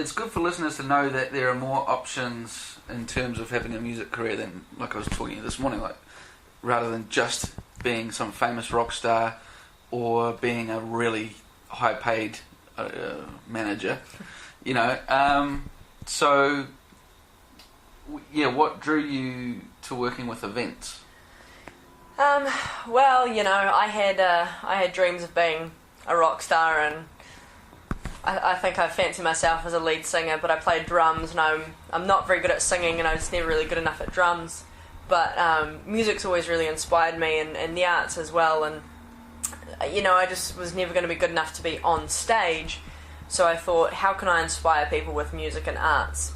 it's good for listeners to know that there are more options in terms of having a music career than, like I was talking to you this morning, like rather than just being some famous rock star or being a really high paid manager, you know. So yeah, what drew you to working with events? Well, you know, I had dreams of being a rock star, and I think I fancy myself as a lead singer, but I played drums, and I'm not very good at singing, and I was never really good enough at drums. But music's always really inspired me, and the arts as well, and you know, I just was never going to be good enough to be on stage, so I thought, how can I inspire people with music and arts?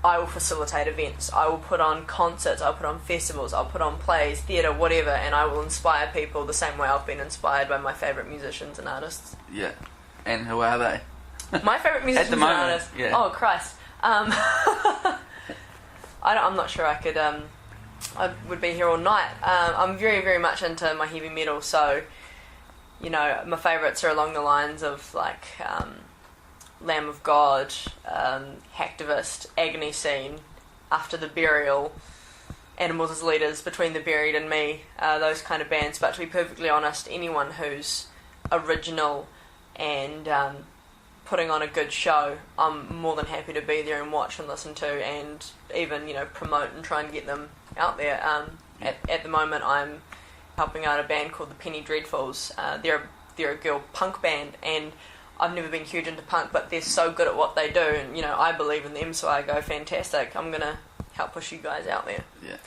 I will facilitate events, I will put on concerts, I'll put on festivals, I'll put on plays, theatre, whatever, and I will inspire people the same way I've been inspired by my favourite musicians and artists. Yeah. And who are they? My favourite musicians At the moment, and artists? yeah. Oh, Christ. I'm not sure I could... I would be here all night. I'm very, very much into my heavy metal, so, you know, my favourites are along the lines of, like... Lamb of God, Hacktivist, Agony Scene, After the Burial, Animals as Leaders, Between the Buried and Me, those kind of bands. But to be perfectly honest, anyone who's original and putting on a good show, I'm more than happy to be there and watch and listen to, and even, you know, promote and try and get them out there. At the moment, I'm helping out a band called the Penny Dreadfuls. They're a girl punk band, and I've never been huge into punk, but they're so good at what they do, and, you know, I believe in them, so I go, fantastic, I'm going to help push you guys out there. Yeah.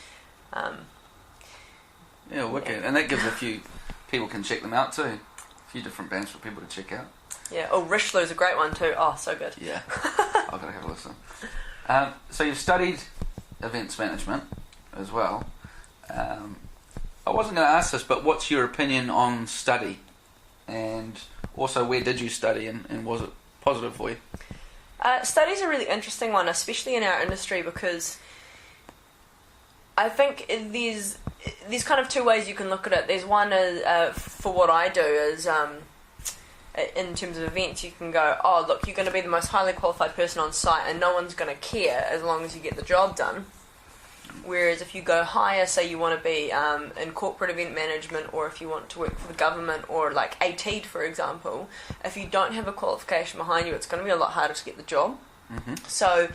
Yeah, wicked. Yeah. And that gives a few... People can check them out too. A few different bands for people to check out. Yeah. Oh, Rishlow's a great one too. Oh, so good. Yeah. I've got to have a listen. So you've studied events management as well. I wasn't going to ask this, but what's your opinion on study? And also, where did you study, and was it positive for you? Study's a really interesting one, especially in our industry, because I think there's kind of two ways you can look at it. There's one, for what I do, is in terms of events, you can go, oh, look, you're going to be the most highly qualified person on site, and no one's going to care as long as you get the job done. Whereas if you go higher, say you want to be in corporate event management, or if you want to work for the government, or like AT, for example, if you don't have a qualification behind you, it's going to be a lot harder to get the job. Mm-hmm. So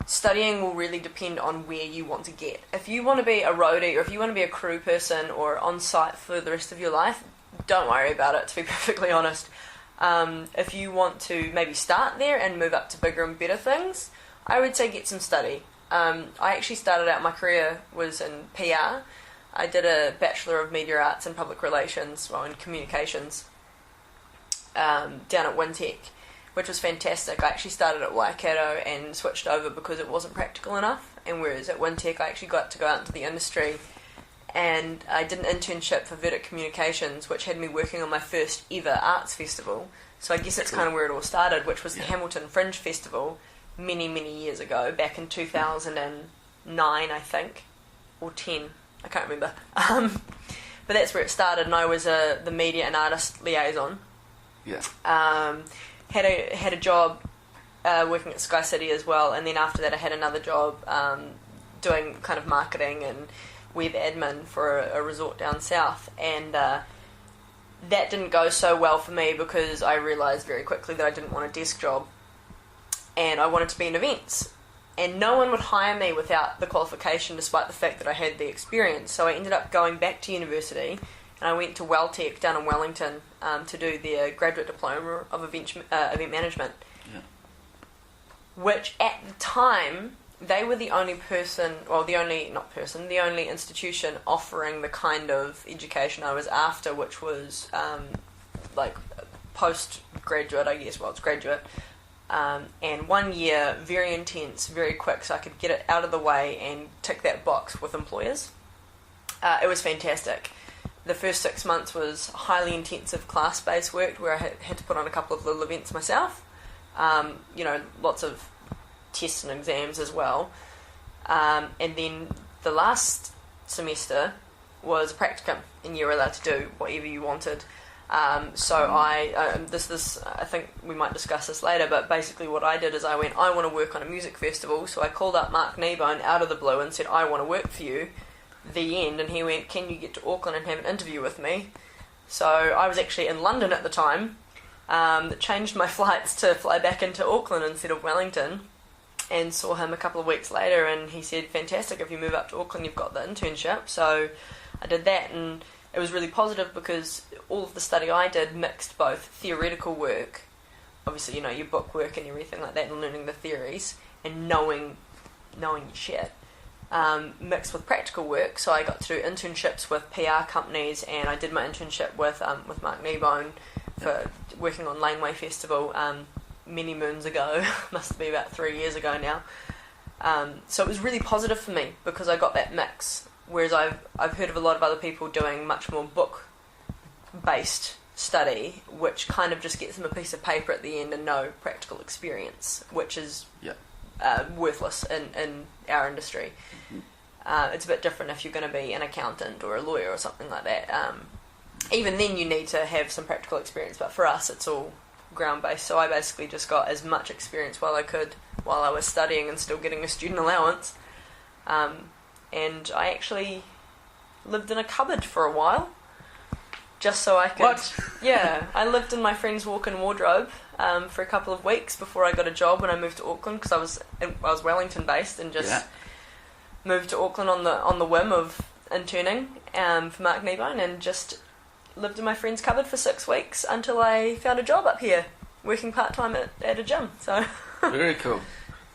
studying will really depend on where you want to get. If you want to be a roadie, or if you want to be a crew person or on site for the rest of your life, don't worry about it, to be perfectly honest. If you want to maybe start there and move up to bigger and better things, I would say get some study. I actually started out, my career was in PR. I did a Bachelor of Media Arts and Public Relations, well, in Communications, down at Wintec, which was fantastic. I actually started at Waikato and switched over because it wasn't practical enough, and whereas at Wintec I actually got to go out into the industry, and I did an internship for Verdict Communications, which had me working on my first ever arts festival. So I guess that's kind of where it all started, which was the Hamilton Fringe Festival, many, many years ago, back in 2009, I think, or 10, I can't remember. But that's where it started, and I was the media and artist liaison. Yeah. Had a job working at Sky City as well, and then after that I had another job doing kind of marketing and web admin for a resort down south, and that didn't go so well for me because I realised very quickly that I didn't want a desk job, and I wanted to be in events, and no one would hire me without the qualification despite the fact that I had the experience. So I ended up going back to university, and I went to Welltech down in Wellington to do their graduate diploma of event management, which at the time they were the only the only institution offering the kind of education I was after, which was like postgraduate, I guess. Well, it's graduate. And 1 year, very intense, very quick, so I could get it out of the way and tick that box with employers. It was fantastic. The first 6 months was highly intensive class-based work where I had to put on a couple of little events myself. Lots of tests and exams as well. And then the last semester was a practicum, and you were allowed to do whatever you wanted. So I think we might discuss this later, but basically what I did is I want to work on a music festival, so I called up Mark Kneebone out of the blue and said, I want to work for you, the end, and he went, can you get to Auckland and have an interview with me? So I was actually in London at the time, that changed my flights to fly back into Auckland instead of Wellington, and saw him a couple of weeks later, and he said, fantastic, if you move up to Auckland you've got the internship. So I did that, and it was really positive because all of the study I did mixed both theoretical work, obviously, you know, your book work and everything like that, and learning the theories, and knowing your shit, mixed with practical work. So I got to do internships with PR companies, and I did my internship with Mark Kneebone for working on Laneway Festival many moons ago. Must be about 3 years ago now. So it was really positive for me because I got that mix. Whereas I've heard of a lot of other people doing much more book-based study, which kind of just gets them a piece of paper at the end and no practical experience, which is worthless in our industry. Mm-hmm. It's a bit different if you're going to be an accountant or a lawyer or something like that. Even then you need to have some practical experience, but for us it's all ground-based. So I basically just got as much experience while I could while I was studying and still getting a student allowance. And I actually lived in a cupboard for a while, just so I could... What? Yeah, I lived in my friend's walk-in wardrobe for a couple of weeks before I got a job when I moved to Auckland, because I was Wellington-based, and just moved to Auckland on the whim of interning for Mark Kneebone, and just lived in my friend's cupboard for 6 weeks until I found a job up here, working part-time at a gym. So very cool.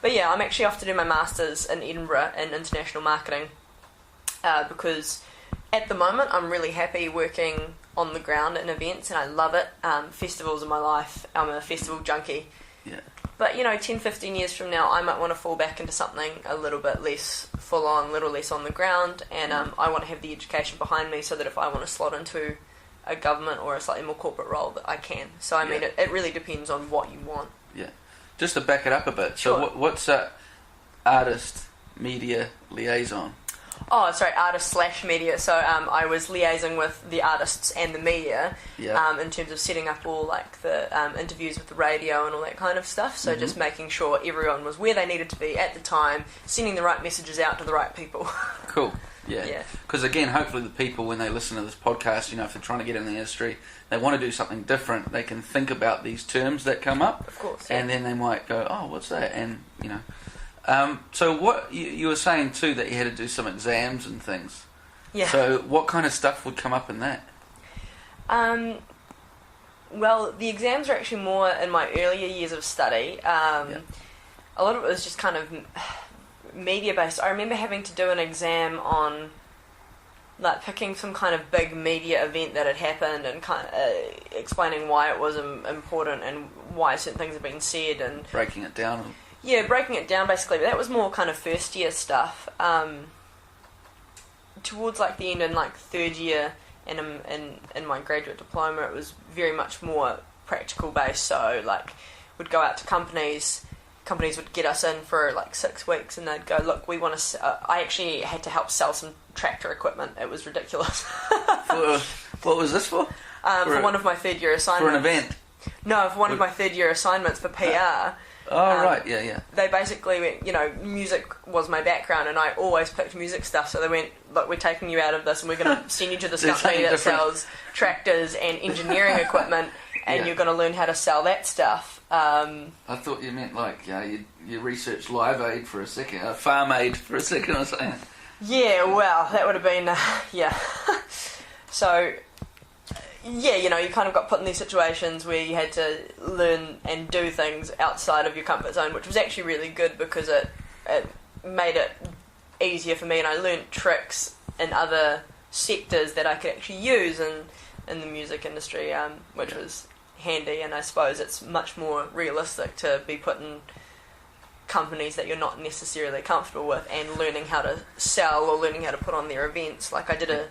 But yeah, I'm actually off to do my Masters in Edinburgh in International Marketing because at the moment I'm really happy working on the ground in events, and I love it. Festivals are my life. I'm a festival junkie. Yeah. But, 10, 15 years from now, I might want to fall back into something a little bit less full-on, a little less on the ground, and I want to have the education behind me so that if I want to slot into a government or a slightly more corporate role, that I can. So, I mean, it really depends on what you want. Yeah. Just to back it up a bit, Sure. So what's artist media liaison? Oh, sorry, artist/media. So I was liaising with the artists and the media in terms of setting up all like the interviews with the radio and all that kind of stuff. So just making sure everyone was where they needed to be at the time, sending the right messages out to the right people. Cool. Yeah. Because again, hopefully the people, when they listen to this podcast, if they're trying to get in the industry, they want to do something different, they can think about these terms that come up. Of course. And then they might go, oh, what's that? And, so what you were saying too, that you had to do some exams and things. Yeah. So what kind of stuff would come up in that? Well, the exams are actually more in my earlier years of study. A lot of it was just kind of media based. I remember having to do an exam on like picking some kind of big media event that had happened and kind of explaining why it was important and why certain things had been said, and breaking it down. Yeah, breaking it down basically. But that was more kind of first year stuff. Towards like the end in like third year and in my graduate diploma, it was very much more practical based. So like we'd go out to companies would get us in for like 6 weeks, and they'd go, look, we want to I actually had to help sell some tractor equipment. It was ridiculous. What was this for? For one of my third year assignments. For an event? No, for one of my third year assignments for PR. Right, yeah. They basically went, music was my background, and I always picked music stuff, so they went, look, we're taking you out of this, and we're going to send you to this company that sells tractors and engineering equipment, and you're going to learn how to sell that stuff. I thought you meant like, you researched Live Aid for a second, Farm Aid for a second or something. Yeah, well, that would have been, So, you kind of got put in these situations where you had to learn and do things outside of your comfort zone, which was actually really good because it made it easier for me, and I learned tricks in other sectors that I could actually use in the music industry, which was handy. And I suppose it's much more realistic to be put in companies that you're not necessarily comfortable with and learning how to sell or learning how to put on their events. Like I did an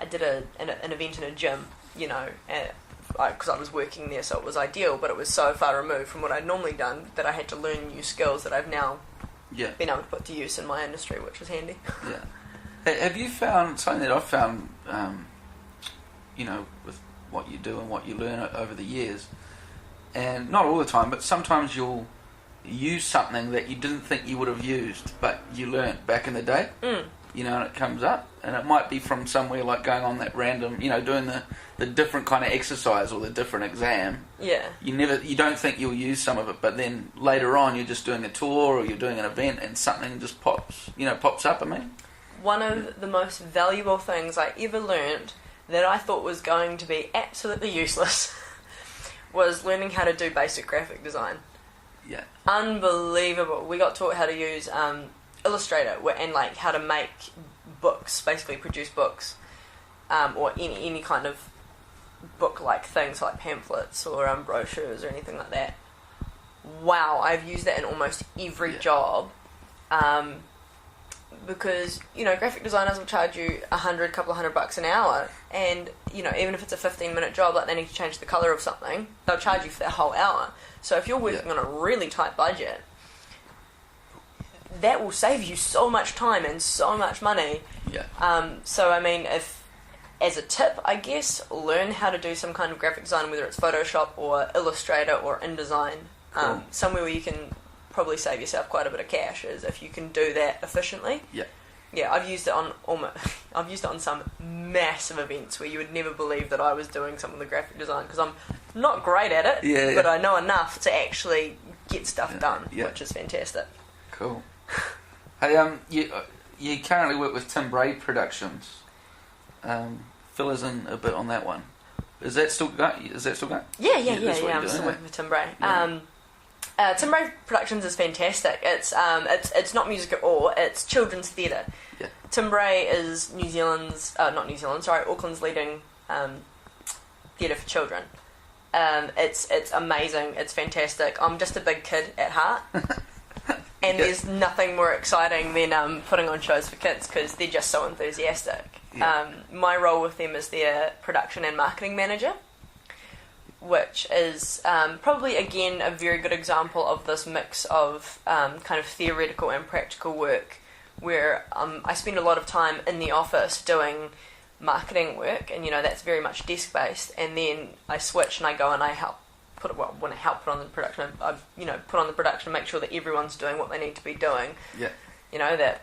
event in a gym, because I was working there, so it was ideal, but it was so far removed from what I'd normally done that I had to learn new skills that I've now been able to put to use in my industry, which was handy. Yeah. Have you found something that I've found, with what you do and what you learn over the years. And not all the time, but sometimes you'll use something that you didn't think you would have used, but you learnt back in the day. And it comes up, and it might be from somewhere like going on that random, doing the different kind of exercise or the different exam. Yeah. You don't think you'll use some of it, but then later on you're just doing a tour or you're doing an event and something just pops up. One of the most valuable things I ever learned that I thought was going to be absolutely useless was learning how to do basic graphic design. Yeah. Unbelievable. We got taught how to use Illustrator and like how to make books, basically produce books, or any kind of book-like things like pamphlets or brochures or anything like that. Wow, I've used that in almost every job, because graphic designers will charge you couple of $100 an hour, and even if it's a 15-minute job, like they need to change the colour of something, they'll charge you for that whole hour. So if you're working on a really tight budget, that will save you so much time and so much money. Yeah. So I mean, if as a tip, I guess, learn how to do some kind of graphic design, whether it's Photoshop or Illustrator or InDesign. Cool. Somewhere where you can probably save yourself quite a bit of cash is if you can do that efficiently. Yeah. Yeah, I've used it on some massive events where you would never believe that I was doing some of the graphic design, because I'm not great at it, but I know enough to actually get stuff done, which is fantastic. Cool. Hey, you currently work with Tim Bray Productions. Fill us in a bit on that one. Is that still going? Yeah. I'm still working with Tim Bray. Yeah. Tim Bray Productions is fantastic. It's not music at all. It's children's theatre. Yeah. Tim Bray is Auckland's leading theatre for children. It's amazing. It's fantastic. I'm just a big kid at heart. And there's nothing more exciting than putting on shows for kids, because they're just so enthusiastic. Yeah. My role with them is their production and marketing manager, which is probably, again, a very good example of this mix of kind of theoretical and practical work, where I spend a lot of time in the office doing marketing work, and that's very much desk-based, and then I switch and I go and I help put on the production, I put on the production and make sure that everyone's doing what they need to be doing. Yeah. That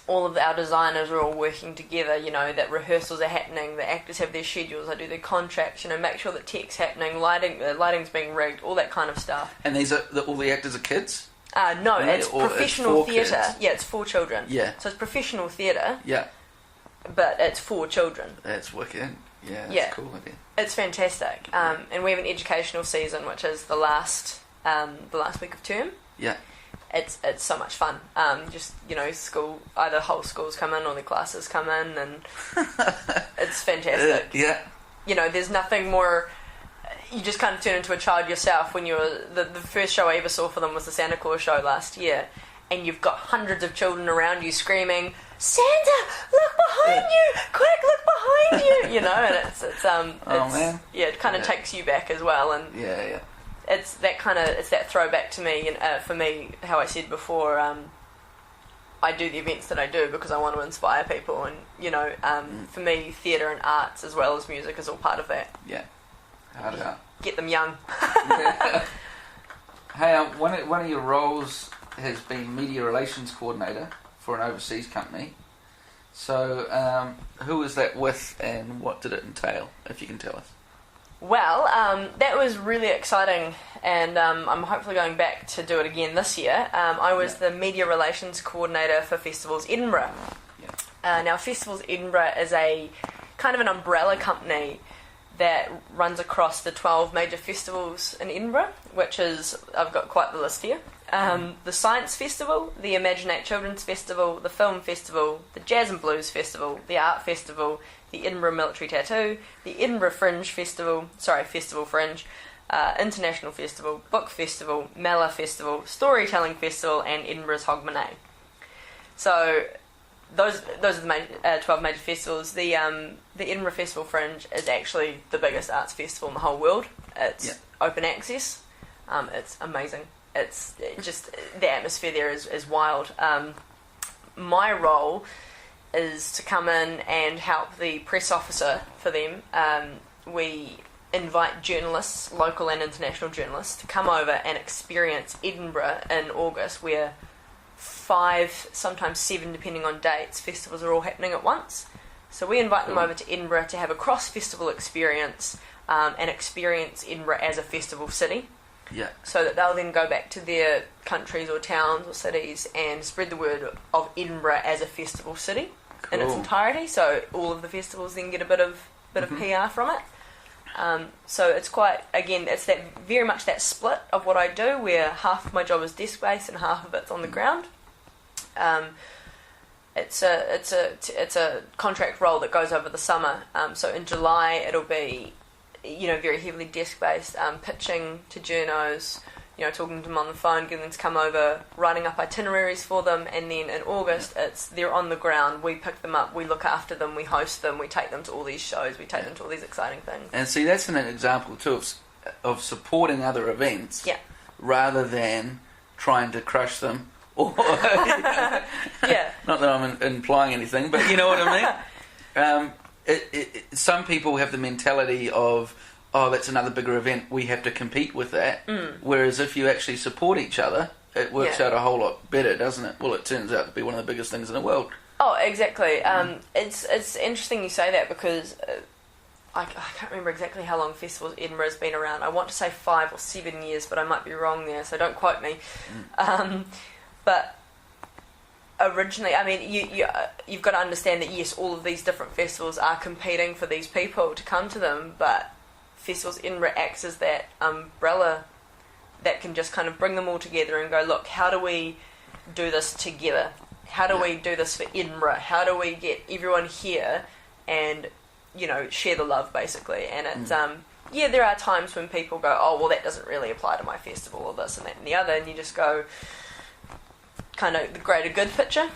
all of our designers are all working together, that rehearsals are happening, the actors have their schedules, I do their contracts, make sure that tech's happening, lighting's being rigged, all that kind of stuff. And these are all the actors are kids? No, it's professional theatre. Yeah, it's for children. Yeah. So it's professional theatre. Yeah. But it's for children. That's wicked. Yeah, that's cool idea. It's fantastic. And we have an educational season, which is the last week of term. Yeah. It's so much fun. School, either whole schools come in or the classes come in, and it's fantastic. Yeah. There's nothing more. You just kind of turn into a child yourself when you're. The first show I ever saw for them was the Santa Claus show last year, and you've got hundreds of children around you screaming, "Santa, look behind you! Quick, look behind you!" And it kind of takes you back as well, and it's that throwback to me, and for me, how I said before, I do the events that I do because I want to inspire people, and for me, theatre and arts as well as music is all part of that. Yeah, hard out. Get them young. Hey, one of your roles has been media relations coordinator for an overseas company. So, who was that with, and what did it entail, if you can tell us? Well, that was really exciting, and I'm hopefully going back to do it again this year. I was the media relations coordinator for Festivals Edinburgh. Yeah. Now, Festivals Edinburgh is a kind of an umbrella company that runs across the 12 major festivals in Edinburgh, which is, I've got quite the list here. The Science Festival, the Imaginate Children's Festival, the Film Festival, the Jazz and Blues Festival, the Art Festival, the Edinburgh Military Tattoo, the Edinburgh Festival Fringe, International Festival, Book Festival, Mala Festival, Storytelling Festival, and Edinburgh's Hogmanay. So those are the 12 major festivals. The Edinburgh Festival Fringe is actually the biggest arts festival in the whole world. It's open access. It's amazing. It's just, the atmosphere there is wild. My role is to come in and help the press officer for them we invite journalists, local and international journalists, to come over and experience Edinburgh in August, where 5, sometimes 7, depending on dates, festivals are all happening at once. So we invite them over to Edinburgh to have a cross-festival experience and experience Edinburgh as a festival city. Yeah. So that they'll then go back to their countries or towns or cities and spread the word of Edinburgh as a festival city in its entirety. So all of the festivals then get a bit of PR from it. So it's quite, again, it's that very much that split of what I do, where half of my job is desk based and half of it's on the ground. It's a contract role that goes over the summer. So in July it'll be, very heavily desk based, pitching to journos, talking to them on the phone, getting them to come over, writing up itineraries for them, and then in August they're on the ground. We pick them up, we look after them, we host them, we take them to all these shows, we take them to all these exciting things. And see, that's an example too of supporting other events, rather than trying to crush them. Or not that I'm implying anything, but you know what I mean. Some people have the mentality of, that's another bigger event, we have to compete with that. Whereas if you actually support each other, it works out a whole lot better, doesn't it? Well, it turns out to be one of the biggest things in the world. Oh, exactly. It's interesting you say that, because I can't remember exactly how long Festivals Edinburgh's been around. I want to say 5 or 7 years, but I might be wrong there, so don't quote me. But originally, I mean, you've got to understand that, yes, all of these different festivals are competing for these people to come to them, but Festivals Edinburgh acts as that umbrella that can just kind of bring them all together and go, look, how do we do this together? How do we do this for Edinburgh? How do we get everyone here and, share the love, basically? And it's, there are times when people go, oh, well, that doesn't really apply to my festival, or this and that and the other, and you just go, kind of the greater good picture,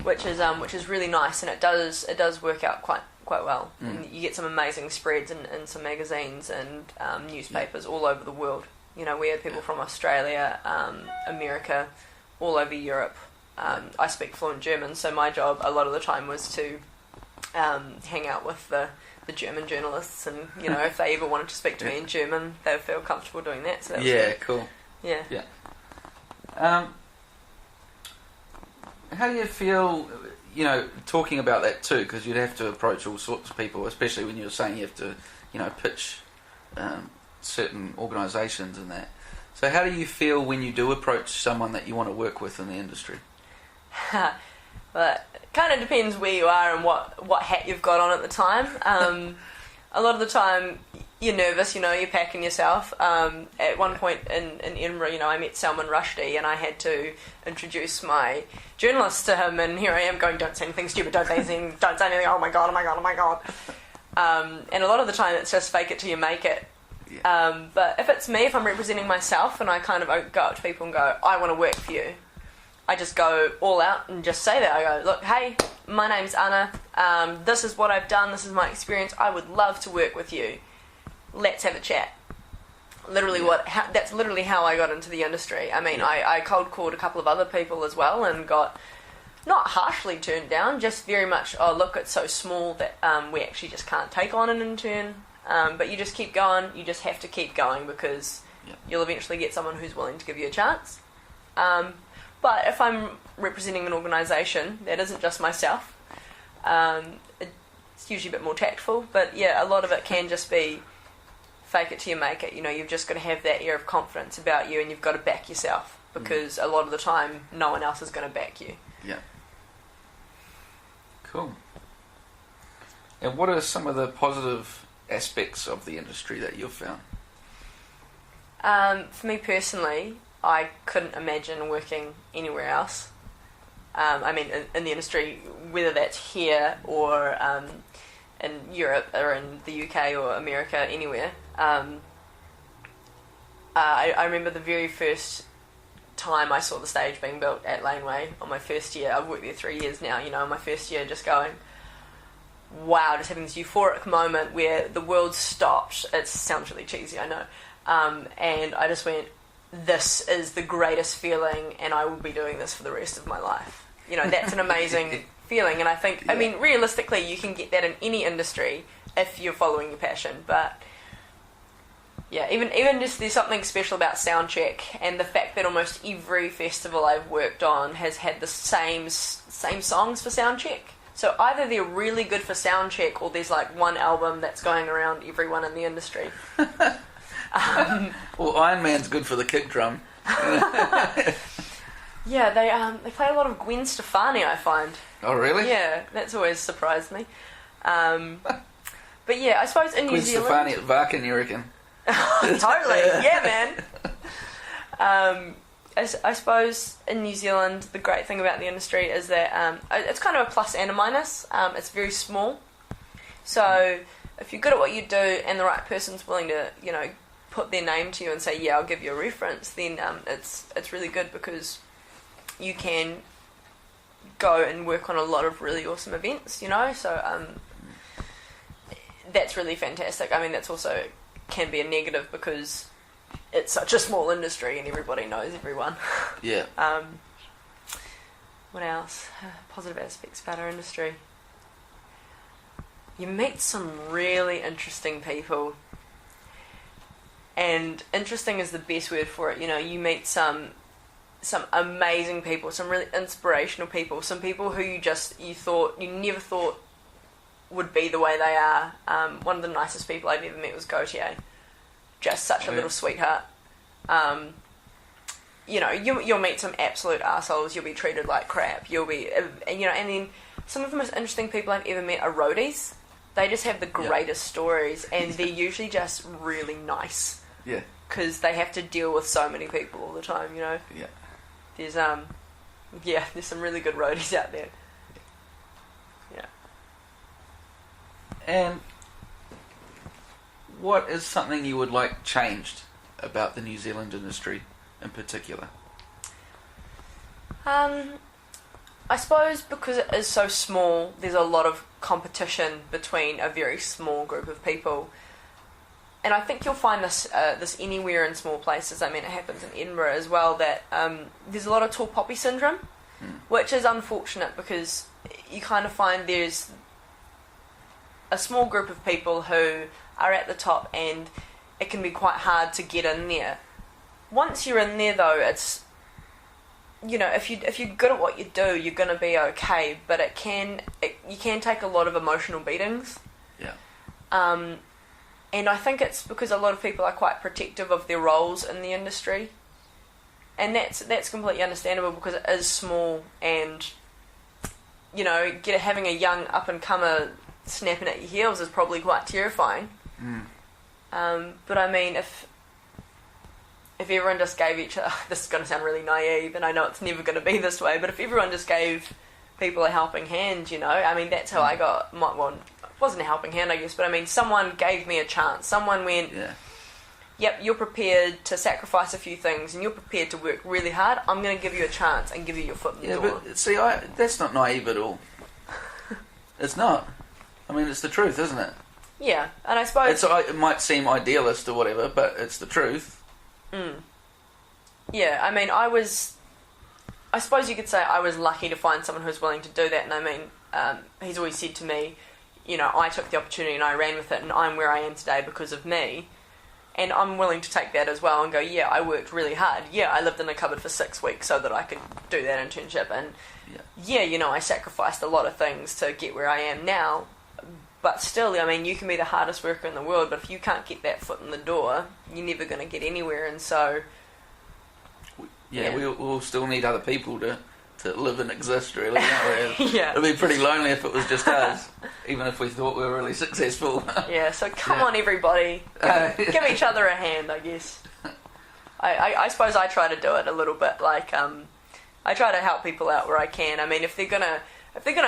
which is really nice, and it does work out quite well. And you get some amazing spreads in some magazines and newspapers all over the world. We had people from Australia, America, all over Europe. I speak fluent German, so my job a lot of the time was to hang out with the German journalists, and if they ever wanted to speak to me in German, they would feel comfortable doing that. So that was good. Cool. Yeah. How do you feel, talking about that too, because you'd have to approach all sorts of people, especially when you're saying you have to, pitch certain organisations and that. So how do you feel when you do approach someone that you want to work with in the industry? Well, it kind of depends where you are and what hat you've got on at the time. A lot of the time you're nervous, you're packing yourself. At one point in Edinburgh, I met Salman Rushdie, and I had to introduce my journalist to him, and here I am going, don't say anything stupid, don't say anything, oh my god. And a lot of the time it's just fake it till you make it. But if it's me, if I'm representing myself, and I kind of go up to people and go, I want to work for you, I just go all out and just say that. I go, look, hey, my name's Anna, this is what I've done, this is my experience, I would love to work with you. Let's have a chat. Literally, that's literally how I got into the industry. I mean, I cold called a couple of other people as well and got not harshly turned down, just very much, oh, look, it's so small that we actually just can't take on an intern. But you just keep going, you just have to keep going, because you'll eventually get someone who's willing to give you a chance. But if I'm representing an organisation that isn't just myself, it's usually a bit more tactful, but a lot of it can just be fake it till you make it. You've just got to have that air of confidence about you, and you've got to back yourself, because a lot of the time no one else is going to back you. Cool. And what are some of the positive aspects of the industry that you've found? For me personally, I couldn't imagine working anywhere else. I mean, in the industry, whether that's here or in Europe or in the UK or America, anywhere. I remember the very first time I saw the stage being built at Laneway on my first year. I've worked there 3 years now, my first year, just going, wow, just having this euphoric moment where the world stopped. It sounds really cheesy, I know. And I just went, this is the greatest feeling, and I will be doing this for the rest of my life. That's an amazing feeling. And I think, I mean, realistically, you can get that in any industry if you're following your passion. But yeah, even just there's something special about soundcheck, and the fact that almost every festival I've worked on has had the same songs for soundcheck. So either they're really good for soundcheck, or there's like one album that's going around everyone in the industry. Well, Iron Man's good for the kick drum. Yeah, they play a lot of Gwen Stefani, I find. Oh, really? Yeah, that's always surprised me. But yeah, I suppose in New Zealand... Gwen Stefani at Varkin, you reckon? Totally, yeah, man. I suppose in New Zealand, the great thing about the industry is that it's kind of a plus and a minus. It's very small. So if you're good at what you do and the right person's willing to, put their name to you and say, yeah, I'll give you a reference, then it's really good because you can go and work on a lot of really awesome events, so that's really fantastic. I mean, that's also can be a negative because it's such a small industry and everybody knows everyone. Yeah. What else? Positive aspects about our industry. You meet some really interesting people. And interesting is the best word for it. You meet some amazing people, some really inspirational people, some people who you never thought would be the way they are. One of the nicest people I've ever met was Gautier. Just such a little sweetheart. You'll meet some absolute arseholes. You'll be treated like crap. You'll be, and then some of the most interesting people I've ever met are roadies. They just have the greatest stories, and they're usually just really nice. Yeah. Because they have to deal with so many people all the time, Yeah. There's there's some really good roadies out there. Yeah. And what is something you would like changed about the New Zealand industry in particular? I suppose because it is so small, there's a lot of competition between a very small group of people. And I think you'll find this anywhere in small places. I mean, it happens in Edinburgh as well, that there's a lot of tall poppy syndrome, which is unfortunate because you kind of find there's a small group of people who are at the top and it can be quite hard to get in there. Once you're in there, though, it's, if you're good at what you do, you're going to be okay, but you can take a lot of emotional beatings. Yeah. And I think it's because a lot of people are quite protective of their roles in the industry. And that's completely understandable because it is small and, having a young up-and-comer snapping at your heels is probably quite terrifying. But I mean, if everyone just gave each other... This is going to sound really naive, and I know it's never going to be this way, but if everyone just gave people a helping hand, I mean, that's how I got... It wasn't a helping hand, I guess, but I mean, someone gave me a chance. Someone went, yep, you're prepared to sacrifice a few things and you're prepared to work really hard. I'm going to give you a chance and give you your foot in the door. Yeah, but see, that's not naive at all. It's not. I mean, it's the truth, isn't it? Yeah, and I suppose... It might seem idealist or whatever, but it's the truth. Yeah, I mean, I suppose you could say I was lucky to find someone who was willing to do that, and I mean, he's always said to me, I took the opportunity and I ran with it, and I'm where I am today because of me. And I'm willing to take that as well and go, yeah, I worked really hard. Yeah, I lived in a cupboard for 6 weeks so that I could do that internship. And I sacrificed a lot of things to get where I am now. But still, I mean, you can be the hardest worker in the world, but if you can't get that foot in the door, you're never going to get anywhere. And so... We'll still need other people to live and exist, really, don't we? Yeah. It'd be pretty lonely if it was just us, even if we thought we were really successful. Yeah, so come on, everybody. Give each other a hand, I guess. I suppose I try to do it a little bit, like, I try to help people out where I can. I mean, if they're gonna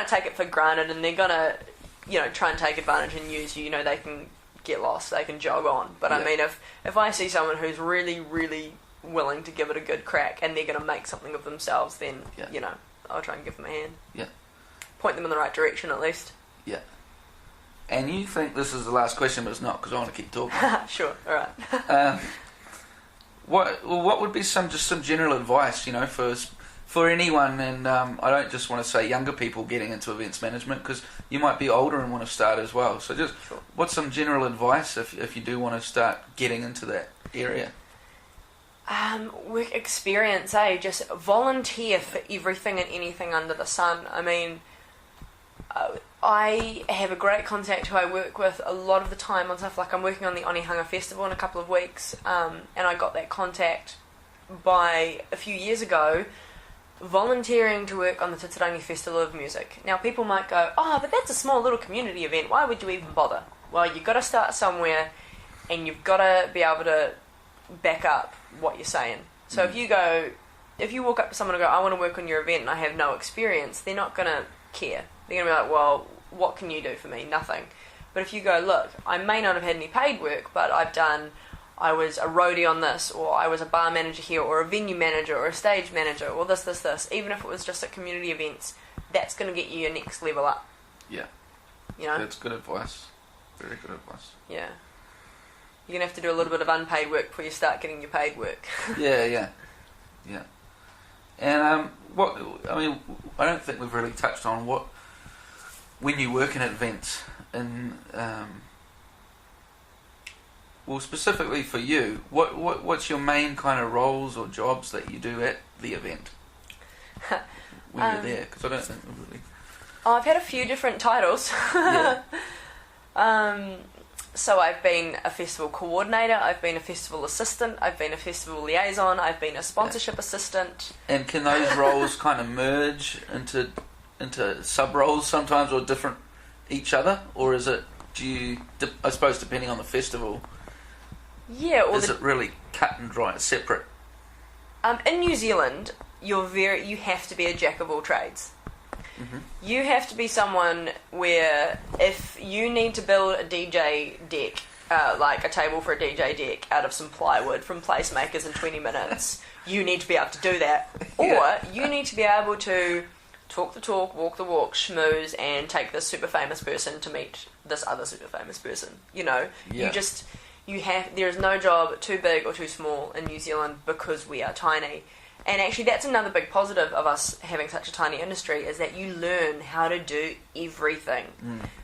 take it for granted and they're gonna, try and take advantage and use you, they can get lost, they can jog on. But I mean, if I see someone who's really, really willing to give it a good crack and they're going to make something of themselves, then I'll try and give them a hand. Point them in the right direction at least. And you think this is the last question, but it's not, because I want to keep talking. Sure, alright. What would be some general advice, for for anyone, and I don't just want to say younger people getting into events management, because you might be older and want to start as well. So just what's some general advice if you do want to start getting into that area? Work experience, just volunteer for everything and anything under the sun. I mean, I have a great contact who I work with a lot of the time on stuff like I'm working on the Onehunga Festival in a couple of weeks, and I got that contact by a few years ago, volunteering to work on the Titirangi Festival of Music. Now people might go, oh, but that's a small little community event, why would you even bother? Well, you've got to start somewhere, and you've got to be able to back up what you're saying. So if you walk up to someone and go, I want to work on your event and I have no experience, they're not going to care. They're going to be like, well, what can you do for me? Nothing. But if you go, look, I may not have had any paid work, but I was a roadie on this, or I was a bar manager here, or a venue manager, or a stage manager, or this, even if it was just at community events, that's going to get you your next level up. Yeah. You know? That's good advice. Very good advice. Yeah. You're going to have to do a little bit of unpaid work before you start getting your paid work. Yeah. And I don't think we've really touched on when you work in events, and specifically for you, what's your main kind of roles or jobs that you do at the event when you're there? Because I don't think we've really... I've had a few different titles. Yeah. So I've been a festival coordinator, I've been a festival assistant, I've been a festival liaison, I've been a sponsorship assistant. And can those roles kind of merge into sub-roles sometimes, or different each other? Or is I suppose depending on the festival, is it really cut and dry, separate? In New Zealand, you have to be a jack of all trades. Mm-hmm. You have to be someone where if you need to build a DJ deck, like a table for a DJ deck out of some plywood from Placemakers in 20 minutes, you need to be able to do that. Or you need to be able to talk the talk, walk the walk, schmooze, and take this super famous person to meet this other super famous person. You know, there is no job too big or too small in New Zealand because we are tiny. And actually that's another big positive of us having such a tiny industry, is that you learn how to do everything.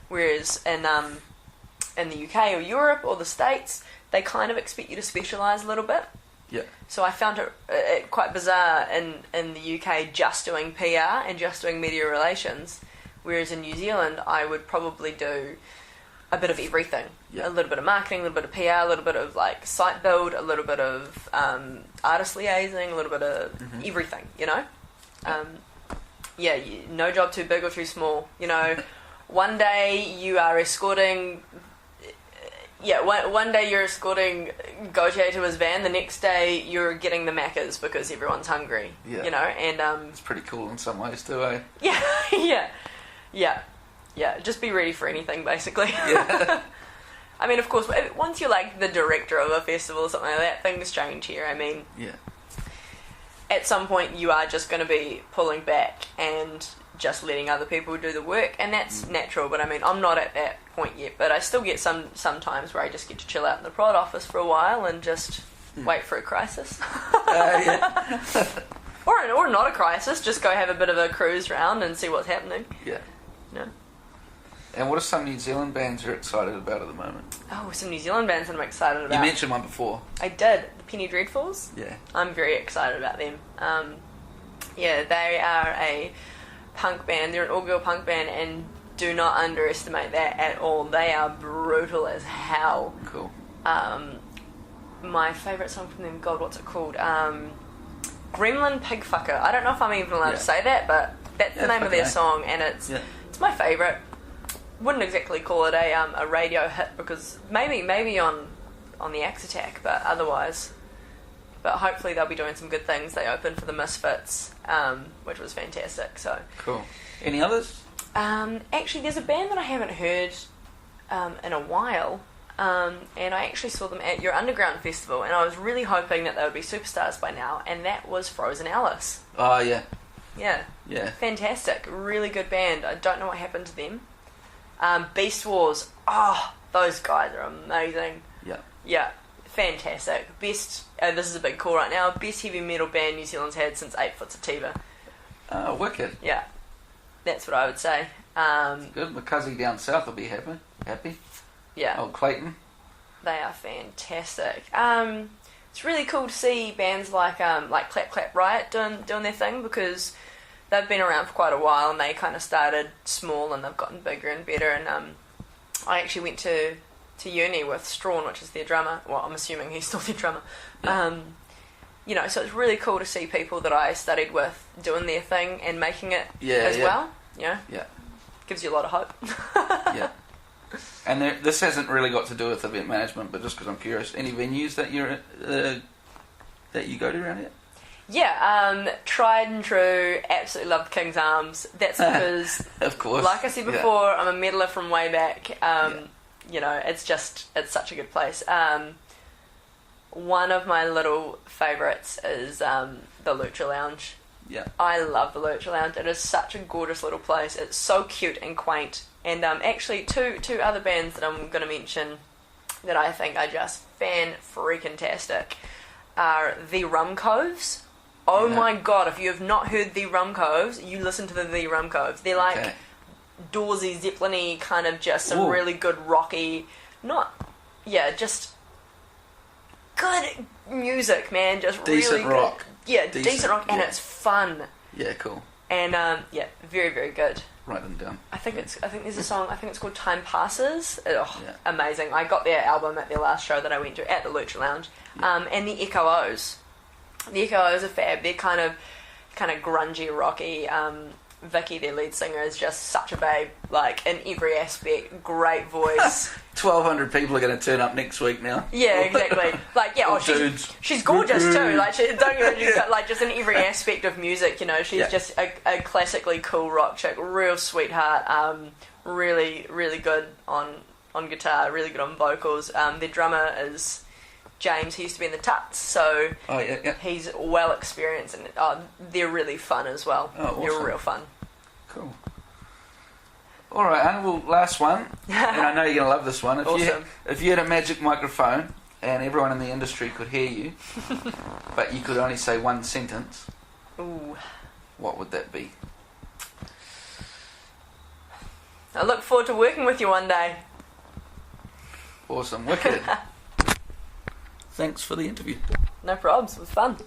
Whereas in the UK or Europe or the States, they kind of expect you to specialise a little bit. Yeah. So I found it quite bizarre in the UK just doing PR and just doing media relations, whereas in New Zealand I would probably do a bit of everything. Yeah. A little bit of marketing, a little bit of PR, a little bit of like site build, a little bit of artist liaising, a little bit of everything, you know? No job too big or too small, you know? One day you are escorting... one day you're escorting Gautier to his van, the next day you're getting the Maccas because everyone's hungry, you know? And it's pretty cool in some ways too, eh? Yeah, just be ready for anything, basically. Yeah. I mean, of course, once you're like the director of a festival or something like that, things change here. I mean, at some point you are just going to be pulling back and just letting other people do the work, and that's natural. But I mean, I'm not at that point yet, but I still get some times where I just get to chill out in the prod office for a while and just wait for a crisis. Or not a crisis, just go have a bit of a cruise round and see what's happening. Yeah. No. And what are some New Zealand bands you're excited about at the moment? Oh, some New Zealand bands that I'm excited about. You mentioned one before. I did. The Penny Dreadfuls. Yeah. I'm very excited about them. They are a punk band. They're an all-girl punk band, and do not underestimate that at all. They are brutal as hell. Cool. My favourite song from them, God, what's it called? Gremlin Pigfucker. I don't know if I'm even allowed to say that, but that's the name of their song, and it's my favourite. Wouldn't exactly call it a radio hit, because maybe on the Axe Attack, but otherwise. But hopefully they'll be doing some good things. They opened for the Misfits, which was fantastic. So cool. Any others? Actually, there's a band that I haven't heard in a while, and I actually saw them at your Underground Festival, and I was really hoping that they would be superstars by now, and that was Frozen Alice. Oh, yeah. Yeah. Fantastic. Really good band. I don't know what happened to them. Beast Wars. Oh, those guys are amazing. Yeah. Fantastic. Best, this is a big call right now, best heavy metal band New Zealand's had since 8 Foot Sativa. Oh, wicked. Yeah, that's what I would say. Good. My cousin down south will be happy. Yeah. Old Clayton. They are fantastic. It's really cool to see bands like Clap Clap Riot doing their thing, because they've been around for quite a while and they kind of started small and they've gotten bigger and better. And I actually went to uni with Strawn, which is their drummer. Well, I'm assuming he's still their drummer. Yeah. You know, so it's really cool to see people that I studied with doing their thing and making it as well. You know? Yeah. Gives you a lot of hope. Yeah. And this hasn't really got to do with event management, but just because I'm curious, any venues that you go to around here? Yeah, tried and true, absolutely love the King's Arms. That's because, of course, like I said before, I'm a meddler from way back. You know, it's such a good place. One of my little favourites is the Lucha Lounge. Yeah. I love the Lucha Lounge. It is such a gorgeous little place. It's so cute and quaint. And actually, two other bands that I'm going to mention that I think are just fan-freaking-tastic are the Rum Coves. Oh my god, if you have not heard the Rum Coves, you listen to the Rum Coves. They're like Dawsey, Zeppelin-y, kind of just some really good rocky, just good music, man. Just decent really rock. Good. Yeah, decent rock, and it's fun. Yeah, cool. And very, very good. Write them down. I think there's a song. I think it's called Time Passes. Amazing! I got their album at their last show that I went to at the Lucha Lounge. And the Echo O's. The Echo O's are fab. They're kind of grungy, rocky. Vicky, their lead singer, is just such a babe. Like in every aspect, great voice. 1,200 people are going to turn up next week now. Yeah, exactly. Like she's gorgeous too. Like don't get me wrong, like just in every aspect of music, you know, she's just a classically cool rock chick, real sweetheart. Really, really good on guitar, really good on vocals. Their drummer is James. He used to be in the Tuts, so he's well experienced, and they're really fun as well. Oh, awesome. They're real fun. Cool. All right, Anna, well, last one, and I know you're going to love this one. If you had a magic microphone and everyone in the industry could hear you, but you could only say one sentence, what would that be? I look forward to working with you one day. Awesome, wicked. Thanks for the interview. No probs, it was fun.